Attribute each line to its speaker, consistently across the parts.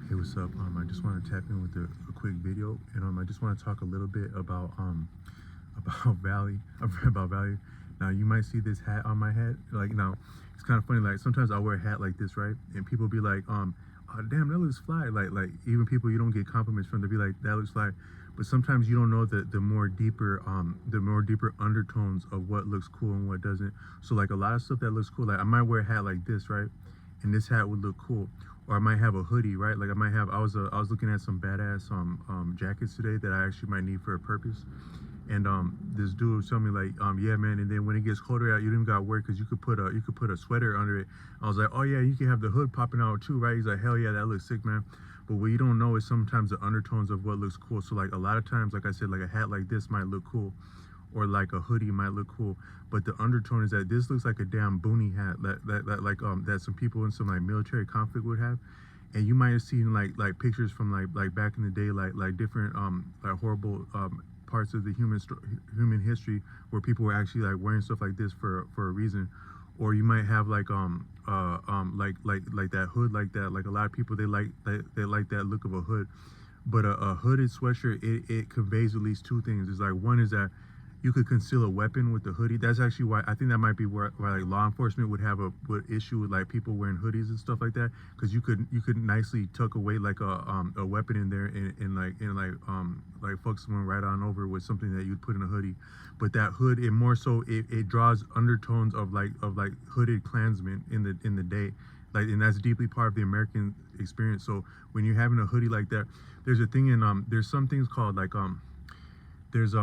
Speaker 1: Hey, what's up? I just want to tap in with a quick video, and I just want to talk a little bit about about value about value. Now, you might see this hat on my head. Like, now, it's kind of funny. Like, sometimes I wear a hat like this, right? And people be like, oh, damn, that looks fly. Like even people you don't get compliments from, they'll be like, that looks fly. But sometimes you don't know the more deeper undertones of what looks cool and what doesn't. So like a lot of stuff that looks cool, like I might wear a hat like this, right? And this hat would look cool. Or I might have a hoodie, right? Like I was looking at some badass jackets today that I actually might need for a purpose. And this dude was telling me like, yeah, man. And then when it gets colder out, you don't got to worry because you could put a sweater under it. I was like, oh yeah, you can have the hood popping out too, right? He's like, hell yeah, that looks sick, man. But what you don't know is sometimes the undertones of what looks cool. So like a lot of times, like I said, like a hat like this might look cool, or like a hoodie might look cool, but the undertone is that this looks like a damn boonie hat that some people in some like military conflict would have. And you might have seen like pictures from like back in the day, like different like horrible parts of the human history where people were actually like wearing stuff like this for a reason. Or you might have like that hood, like that, like a lot of people they like that look of a hood. But a hooded sweatshirt, it conveys at least two things. It's like, one is that you could conceal a weapon with the hoodie. That's actually why I think that might be why like law enforcement would have a issue with like people wearing hoodies and stuff like that, because you could nicely tuck away like a weapon in there and fuck someone right on over with something that you'd put in a hoodie. But that hood, it more so it draws undertones of like hooded Klansmen in the day. Like, and that's deeply part of the American experience. So when you're having a hoodie like that, there's a thing in there's some things called there's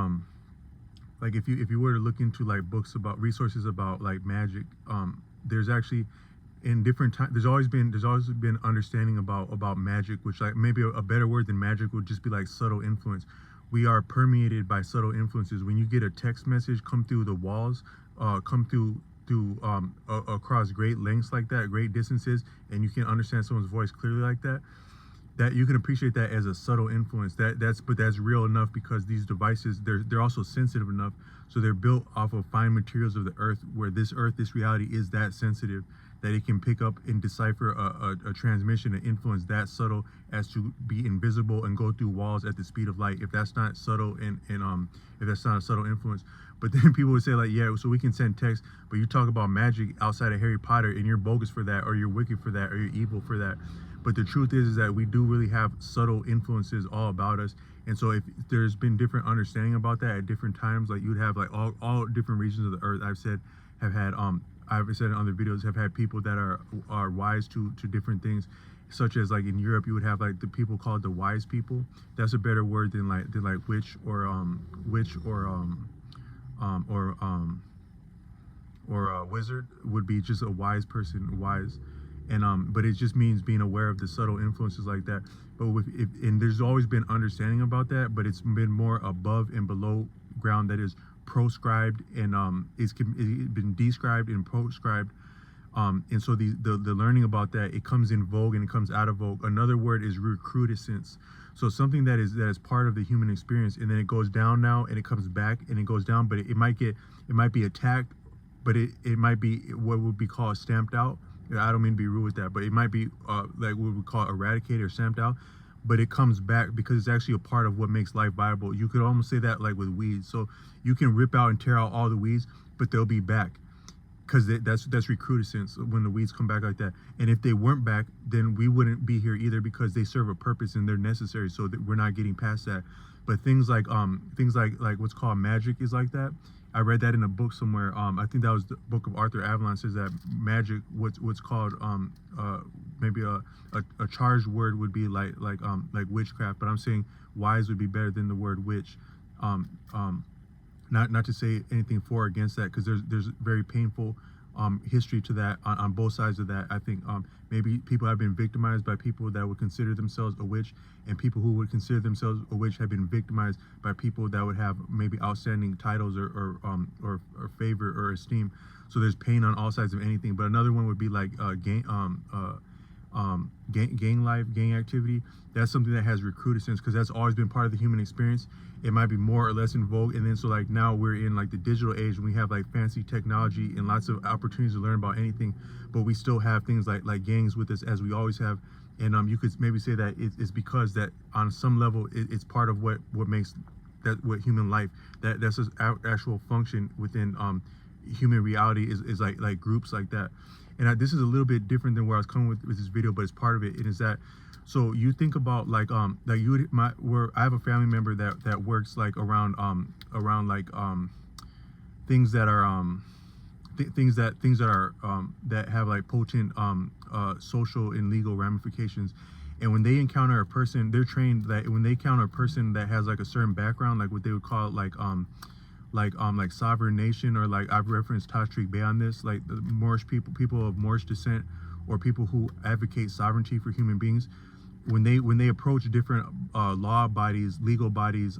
Speaker 1: like if you were to look into like books about resources about like magic, there's actually in different times there's always been understanding about magic, which like maybe a better word than magic would just be like subtle influence. We are permeated by subtle influences. When you get a text message come through the walls, come through across great lengths like that, great distances, and you can understand someone's voice clearly like that, that you can appreciate that as a subtle influence. That's real enough because these devices, they're also sensitive enough, so they're built off of fine materials of the earth, where this reality is that sensitive that it can pick up and decipher a transmission, an influence that subtle as to be invisible and go through walls at the speed of light. If that's not subtle and if that's not a subtle influence. But then people would say like, yeah, so we can send text, but you talk about magic outside of Harry Potter and you're bogus for that, or you're wicked for that, or you're evil for that. But the truth is that we do really have subtle influences all about us. And so if there's been different understanding about that at different times, like you'd have like all different regions of the earth, I've said in other videos, have had people that are wise to different things, such as like in Europe you would have like the people called the wise people. That's a better word than like witch or a wizard would be just a wise person, wise. And but it just means being aware of the subtle influences like that. But and there's always been understanding about that, but it's been more above and below ground, that is proscribed and it's been described and proscribed. And so the learning about that, it comes in vogue and it comes out of vogue. Another word is recrudescence. So something that is part of the human experience, and then it goes down now and it comes back and it goes down, but it might be attacked, but it might be what would be called stamped out. I don't mean to be rude with that, but it might be like what we call eradicated or stamped out. But it comes back because it's actually a part of what makes life viable. You could almost say that like with weeds. So you can rip out and tear out all the weeds, but they'll be back, because that's recrudescence when the weeds come back like that. And if they weren't back, then we wouldn't be here either, because they serve a purpose and they're necessary. So that we're not getting past that. But things like what's called magic is like that. I read that in a book somewhere. I think that was the book of Arthur Avalon, says that magic, what's called maybe a charged word would be like witchcraft. But I'm saying wise would be better than the word witch. Not to say anything for or against that, because there's very painful history to that on both sides of that. I think maybe people have been victimized by people that would consider themselves a witch, and people who would consider themselves a witch have been victimized by people that would have maybe outstanding titles or favor or esteem. So there's pain on all sides of anything. But another one would be like gang life, gang activity. That's something that has recrudescence, because that's always been part of the human experience. It might be more or less in vogue, and then so like now we're in like the digital age, and we have like fancy technology and lots of opportunities to learn about anything, but we still have things like gangs with us, as we always have. And you could maybe say that it's because that on some level it's part of what makes that what human life, that's an actual function within human reality, is like groups like that. And this is a little bit different than where I was coming with this video, but it's part of it. It is that, so you think about like you where I have a family member that works like around like things that are things that are that have like potent social and legal ramifications. And when they encounter a person, they're trained that when they encounter a person that has like a certain background, like what they would call like sovereign nation, or like I've referenced Tashriq Bey on this, like the Moorish people of Moorish descent, or people who advocate sovereignty for human beings, when they approach different law bodies, legal bodies,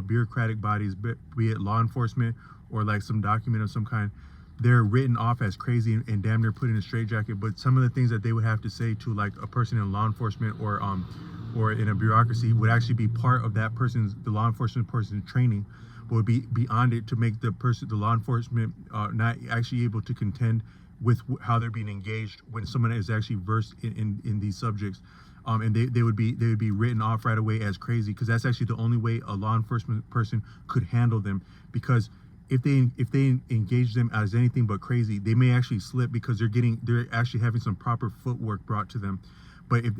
Speaker 1: bureaucratic bodies, be it law enforcement or like some document of some kind, they're written off as crazy and damn near put in a straitjacket. But some of the things that they would have to say to like a person in law enforcement or in a bureaucracy would actually be part of that the law enforcement person's training, but would be beyond it to make the law enforcement not actually able to contend with how they're being engaged when someone is actually versed in these subjects. And they would be written off right away as crazy, because that's actually the only way a law enforcement person could handle them. Because if they engage them as anything but crazy, they may actually slip, because they're actually having some proper footwork brought to them. But if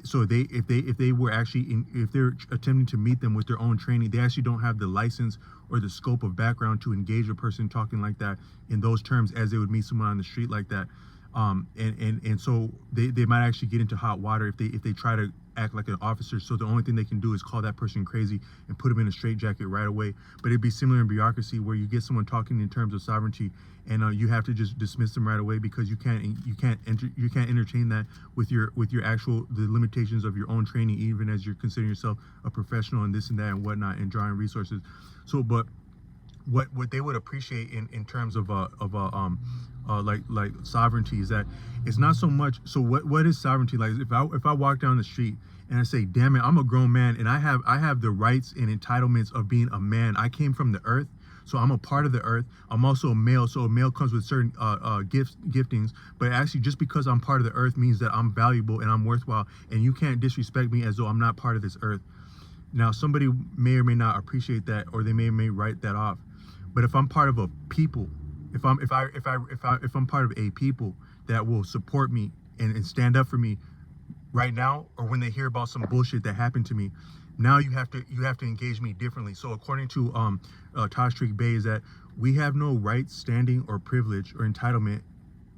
Speaker 1: they're attempting to meet them with their own training, they actually don't have the license or the scope of background to engage a person talking like that in those terms as they would meet someone on the street like that. And so they might actually get into hot water if they try to act like an officer. So the only thing they can do is call that person crazy and put them in a straitjacket right away. But it'd be similar in bureaucracy, where you get someone talking in terms of sovereignty, and you have to just dismiss them right away, because you can't entertain that with your actual the limitations of your own training, even as you're considering yourself a professional and this and that and whatnot, and drawing resources. So, but what they would appreciate in terms of like sovereignty is that it's not so much. So what is sovereignty? Like if I walk down the street and I say, damn it, I'm a grown man and I have the rights and entitlements of being a man. I came from the earth, so I'm a part of the earth. I'm also a male, so a male comes with certain giftings. But actually, just because I'm part of the earth means that I'm valuable and I'm worthwhile, and you can't disrespect me as though I'm not part of this earth. Now, somebody may or may not appreciate that, or they may write that off. But if I'm part of a people, if I'm part of a people that will support me and stand up for me right now, or when they hear about some bullshit that happened to me, now you have to engage me differently. So according to Tashriq Bey, is that we have no rights, standing, or privilege or entitlement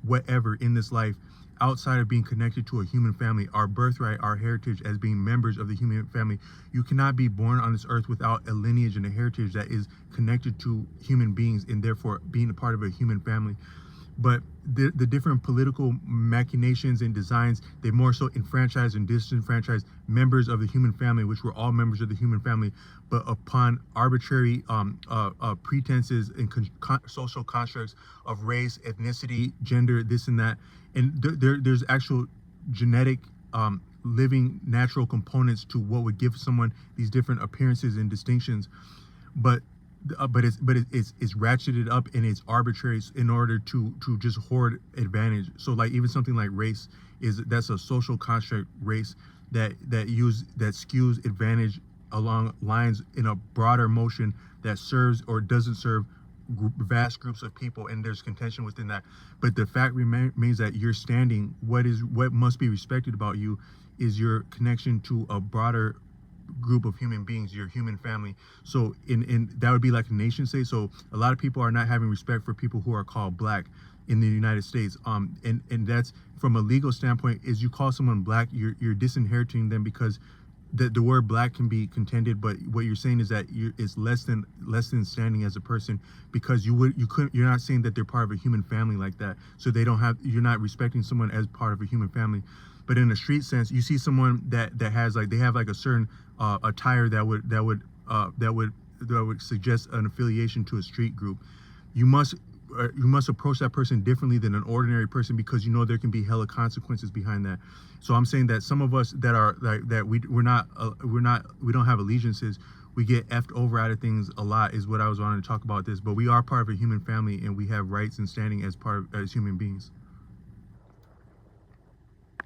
Speaker 1: whatever in this life outside of being connected to a human family, our birthright, our heritage as being members of the human family. You cannot be born on this earth without a lineage and a heritage that is connected to human beings, and therefore being a part of a human family. But the different political machinations and designs, they more so enfranchise and disenfranchise members of the human family, which were all members of the human family, but upon arbitrary pretenses and social constructs of race, ethnicity, gender, this and that. And there's actual genetic living natural components to what would give someone these different appearances and distinctions, but it's ratcheted up and it's arbitrary in order to just hoard advantage. So like even something like race, that's a social construct, race that skews advantage along lines in a broader motion that serves or doesn't serve vast groups of people, and there's contention within that. But the fact remains that you're standing, what must be respected about you is your connection to a broader group of human beings, your human family. So in that would be like a nation state. So a lot of people are not having respect for people who are called black in the United States, and that's from a legal standpoint. Is you call someone black, you're disinheriting them, because the word black can be contended, but what you're saying is that it's less than standing as a person, because you're not saying that they're part of a human family like that. So you're not respecting someone as part of a human family. But in a street sense, you see someone that has like, they have like a certain attire that would suggest an affiliation to a street group. You must approach that person differently than an ordinary person, because you know there can be hella consequences behind that. So I'm saying that some of us that are like that, we don't have allegiances, we get effed over out of things a lot, is what I was wanting to talk about this. But we are part of a human family, and we have rights and standing as human beings.